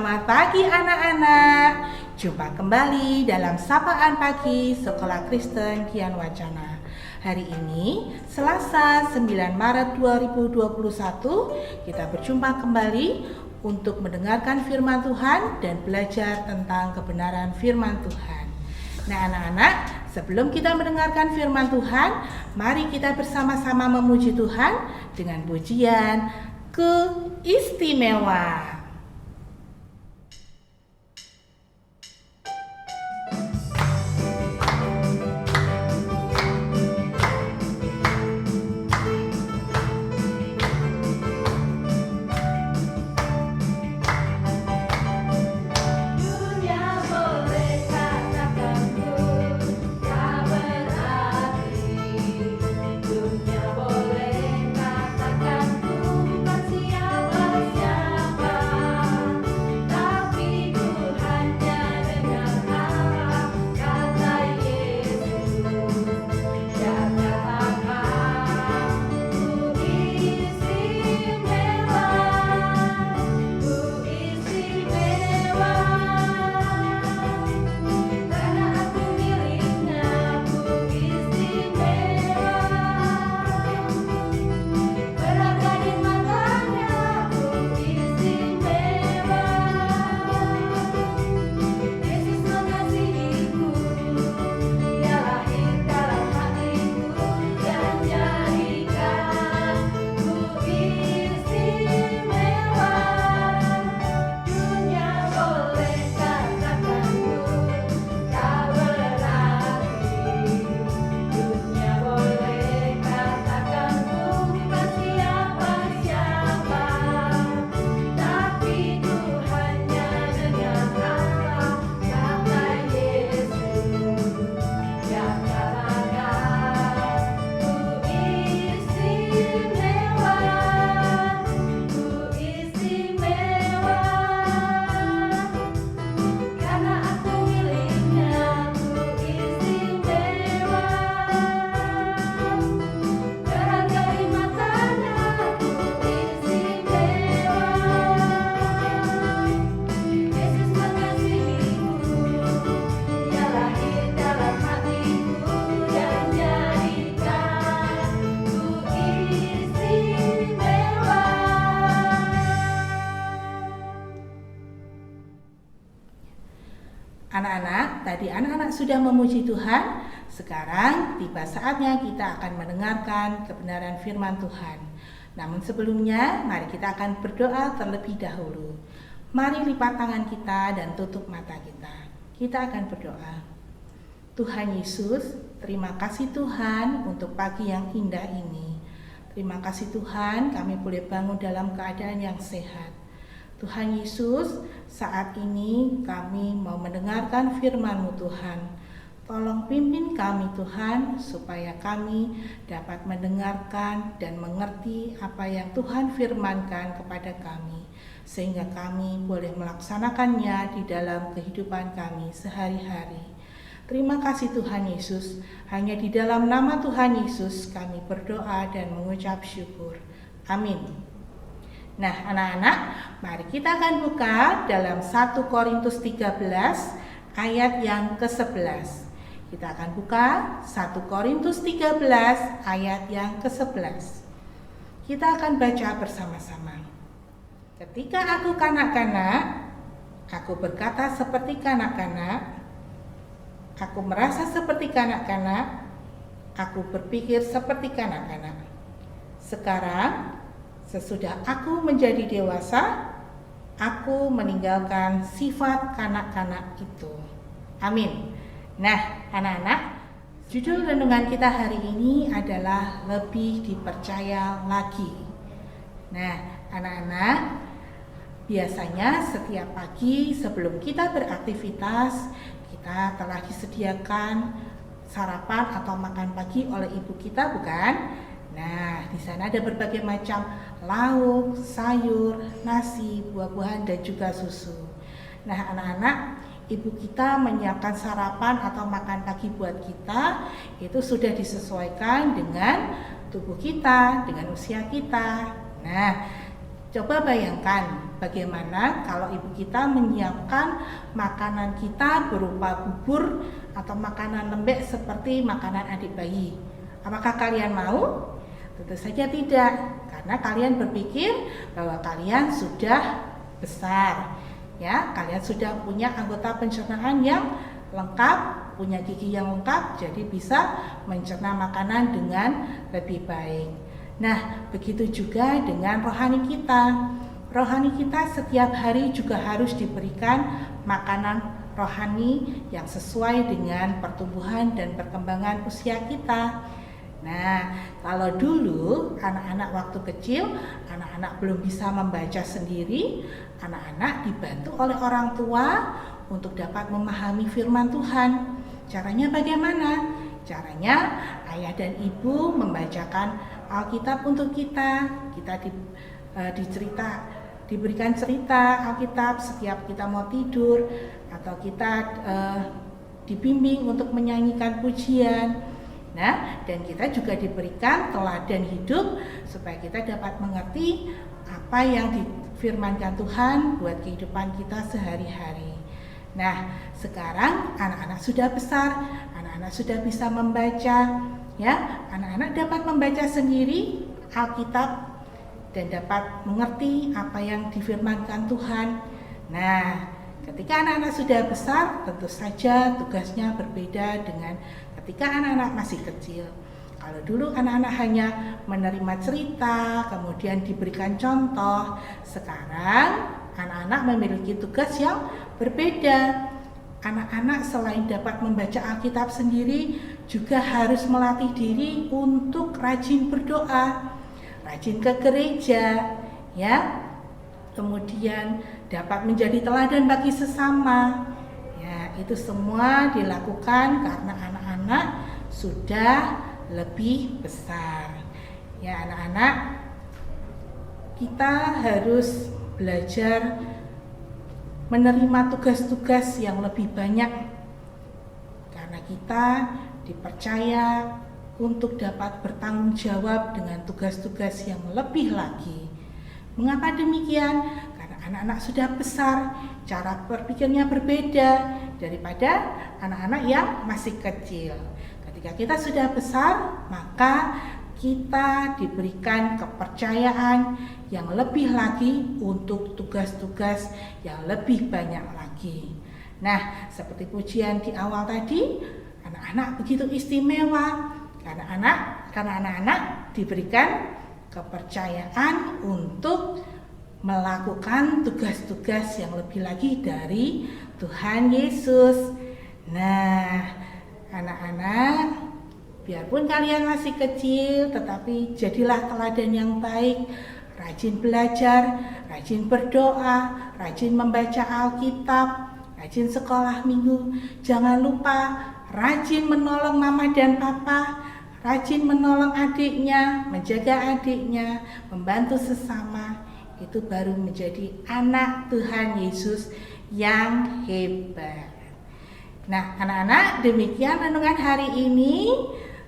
Selamat pagi anak-anak. Jumpa kembali dalam Sapaan Pagi Sekolah Kristen Kian Wacana. Hari ini Selasa 9 Maret 2021 kita berjumpa kembali untuk mendengarkan firman Tuhan dan belajar tentang kebenaran firman Tuhan. Nah anak-anak, sebelum kita mendengarkan firman Tuhan, mari kita bersama-sama memuji Tuhan dengan pujian Keistimewa. Anak-anak, tadi anak-anak sudah memuji Tuhan. Sekarang tiba saatnya kita akan mendengarkan kebenaran firman Tuhan. Namun sebelumnya, mari kita akan berdoa terlebih dahulu. Mari lipat tangan kita dan tutup mata kita. Kita akan berdoa. Tuhan Yesus, terima kasih Tuhan untuk pagi yang indah ini. Terima kasih Tuhan, kami boleh bangun dalam keadaan yang sehat. Tuhan Yesus, saat ini kami mau mendengarkan firman-Mu Tuhan. Tolong pimpin kami Tuhan, supaya kami dapat mendengarkan dan mengerti apa yang Tuhan firmankan kepada kami, sehingga kami boleh melaksanakannya di dalam kehidupan kami sehari-hari. Terima kasih Tuhan Yesus, hanya di dalam nama Tuhan Yesus kami berdoa dan mengucap syukur. Amin. Nah anak-anak, mari kita akan buka dalam 1 Korintus 13 ayat yang ke-11. Kita akan buka 1 Korintus 13 ayat yang ke-11. Kita akan baca bersama-sama. Ketika aku kanak-kanak, aku berkata seperti kanak-kanak, aku merasa seperti kanak-kanak, aku berpikir seperti kanak-kanak. Sekarang, sesudah aku menjadi dewasa, aku meninggalkan sifat kanak-kanak itu. Amin. Nah, anak-anak, judul renungan kita hari ini adalah lebih dipercaya lagi. Nah, anak-anak, biasanya setiap pagi sebelum kita beraktivitas, kita telah disediakan sarapan atau makan pagi oleh ibu kita, bukan? Nah, di sana ada berbagai macam lauk, sayur, nasi, buah-buahan, dan juga susu. Nah, anak-anak, ibu kita menyiapkan sarapan atau makan pagi buat kita, itu sudah disesuaikan dengan tubuh kita, dengan usia kita. Nah, coba bayangkan bagaimana kalau ibu kita menyiapkan makanan kita berupa bubur atau makanan lembek seperti makanan adik bayi? Apakah kalian mau? Tentu saja tidak, karena kalian berpikir bahwa kalian sudah besar, ya, kalian sudah punya anggota pencernaan yang lengkap, punya gigi yang lengkap, jadi bisa mencerna makanan dengan lebih baik. Nah, begitu juga dengan rohani kita. Rohani kita setiap hari juga harus diberikan makanan rohani yang sesuai dengan pertumbuhan dan perkembangan usia kita. Nah, kalau dulu anak-anak waktu kecil, anak-anak belum bisa membaca sendiri, anak-anak dibantu oleh orang tua untuk dapat memahami firman Tuhan. Caranya bagaimana? Caranya ayah dan ibu membacakan Alkitab untuk kita. Kita diberikan cerita Alkitab setiap kita mau tidur, atau kita dibimbing untuk menyanyikan pujian. Nah, dan kita juga diberikan teladan hidup supaya kita dapat mengerti apa yang difirmankan Tuhan buat kehidupan kita sehari-hari. Nah, sekarang anak-anak sudah besar, anak-anak sudah bisa membaca, ya. Anak-anak dapat membaca sendiri Alkitab dan dapat mengerti apa yang difirmankan Tuhan. Nah, ketika anak-anak sudah besar, tentu saja tugasnya berbeda dengan ketika anak-anak masih kecil. Kalau dulu anak-anak hanya menerima cerita, kemudian diberikan contoh, sekarang anak-anak memiliki tugas yang berbeda. Anak-anak selain dapat membaca Alkitab sendiri, juga harus melatih diri untuk rajin berdoa, rajin ke gereja, ya. Kemudian dapat menjadi teladan bagi sesama. Ya, itu semua dilakukan karena anak-anak sudah lebih besar. Ya, anak-anak, kita harus belajar menerima tugas-tugas yang lebih banyak karena kita dipercaya untuk dapat bertanggung jawab dengan tugas-tugas yang lebih lagi. Mengapa demikian? Karena anak-anak sudah besar, cara berpikirnya berbeda daripada anak-anak yang masih kecil. Ketika kita sudah besar, maka kita diberikan kepercayaan yang lebih lagi untuk tugas-tugas yang lebih banyak lagi. Nah, seperti pujian di awal tadi, anak-anak begitu istimewa karena anak-anak diberikan kepercayaan untuk melakukan tugas-tugas yang lebih lagi dari Tuhan Yesus. Nah, anak-anak, biarpun kalian masih kecil, tetapi jadilah teladan yang baik. Rajin belajar, rajin berdoa, rajin membaca Alkitab, rajin sekolah minggu. Jangan lupa rajin menolong mama dan papa, rajin menolong adiknya, menjaga adiknya, membantu sesama. Itu baru menjadi anak Tuhan Yesus yang hebat. Nah, anak-anak, demikian renungan hari ini.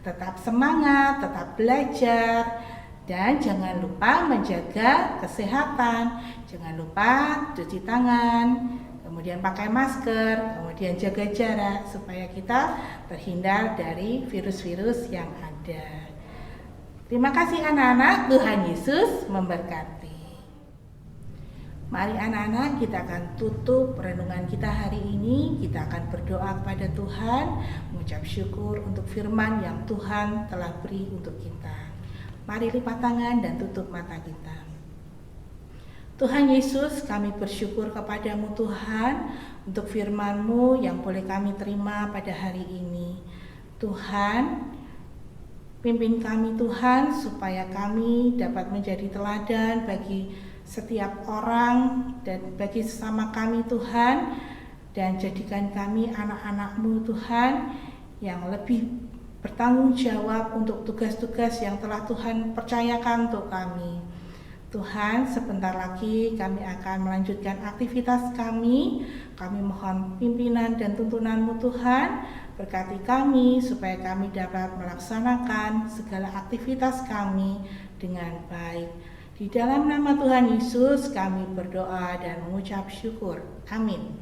Tetap semangat, tetap belajar, dan jangan lupa menjaga kesehatan. Jangan lupa cuci tangan, kemudian pakai masker, kemudian jaga jarak supaya kita terhindar dari virus-virus yang ada. Terima kasih anak-anak, Tuhan Yesus memberkati. Mari anak-anak, kita akan tutup renungan kita hari ini. Kita akan berdoa kepada Tuhan, mengucap syukur untuk firman yang Tuhan telah beri untuk kita. Mari lipat tangan dan tutup mata kita. Tuhan Yesus, kami bersyukur kepadamu Tuhan untuk firman-Mu yang boleh kami terima pada hari ini. Tuhan, pimpin kami Tuhan supaya kami dapat menjadi teladan bagi setiap orang dan bagi sesama kami Tuhan, dan jadikan kami anak-anak-Mu Tuhan yang lebih bertanggung jawab untuk tugas-tugas yang telah Tuhan percayakan untuk kami. Tuhan, sebentar lagi kami akan melanjutkan aktivitas kami. Kami mohon pimpinan dan tuntunan-Mu Tuhan, berkati kami supaya kami dapat melaksanakan segala aktivitas kami dengan baik. Di dalam nama Tuhan Yesus kami berdoa dan mengucap syukur. Amin.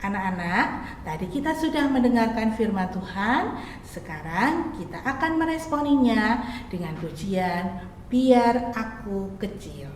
Anak-anak, tadi kita sudah mendengarkan firman Tuhan. Sekarang kita akan meresponinya dengan pujian Biar Aku Kecil.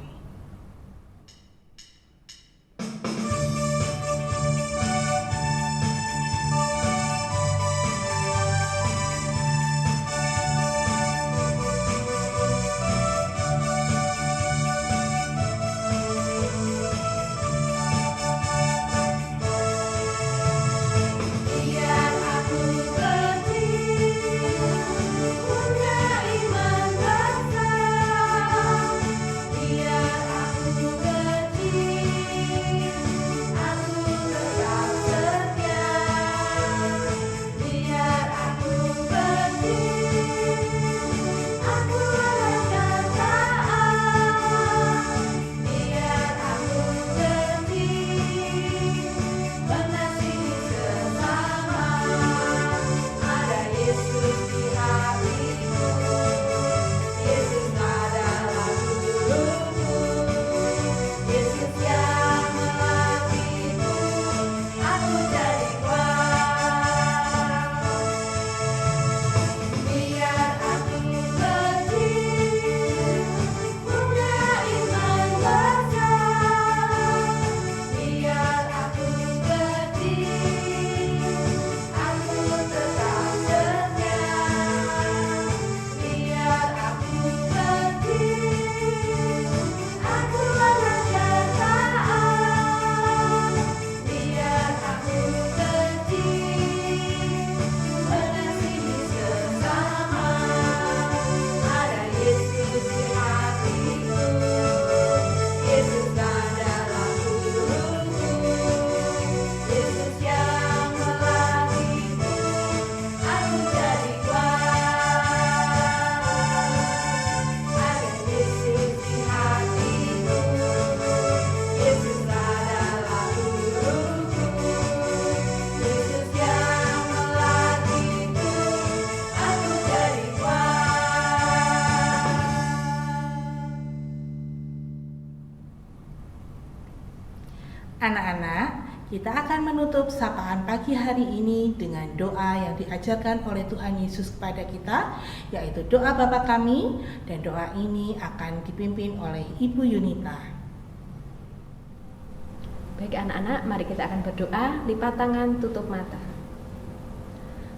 Anak-anak, kita akan menutup sapaan pagi hari ini dengan doa yang diajarkan oleh Tuhan Yesus kepada kita, yaitu doa Bapa kami, dan doa ini akan dipimpin oleh Ibu Yunita. Baik anak-anak, mari kita akan berdoa, lipat tangan, tutup mata.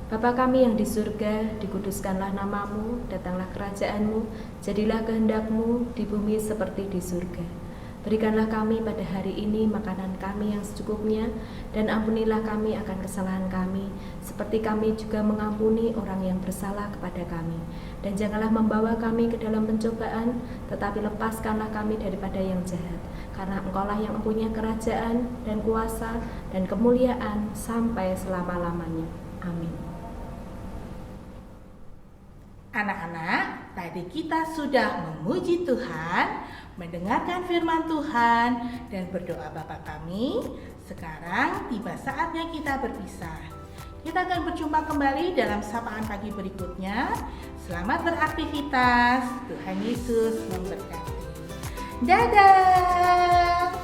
Bapa kami yang di surga, dikuduskanlah namamu, datanglah kerajaanmu, jadilah kehendakmu di bumi seperti di surga. Berikanlah kami pada hari ini makanan kami yang secukupnya, dan ampunilah kami akan kesalahan kami, seperti kami juga mengampuni orang yang bersalah kepada kami. Dan janganlah membawa kami ke dalam pencobaan, tetapi lepaskanlah kami daripada yang jahat. Karena Engkaulah yang mempunyai kerajaan dan kuasa dan kemuliaan sampai selama-lamanya. Amin. Anak-anak, tadi kita sudah memuji Tuhan, mendengarkan firman Tuhan, dan berdoa Bapa kami. Sekarang tiba saatnya kita berpisah. Kita akan berjumpa kembali dalam sapaan pagi berikutnya. Selamat beraktivitas. Tuhan Yesus memberkati. Dadah.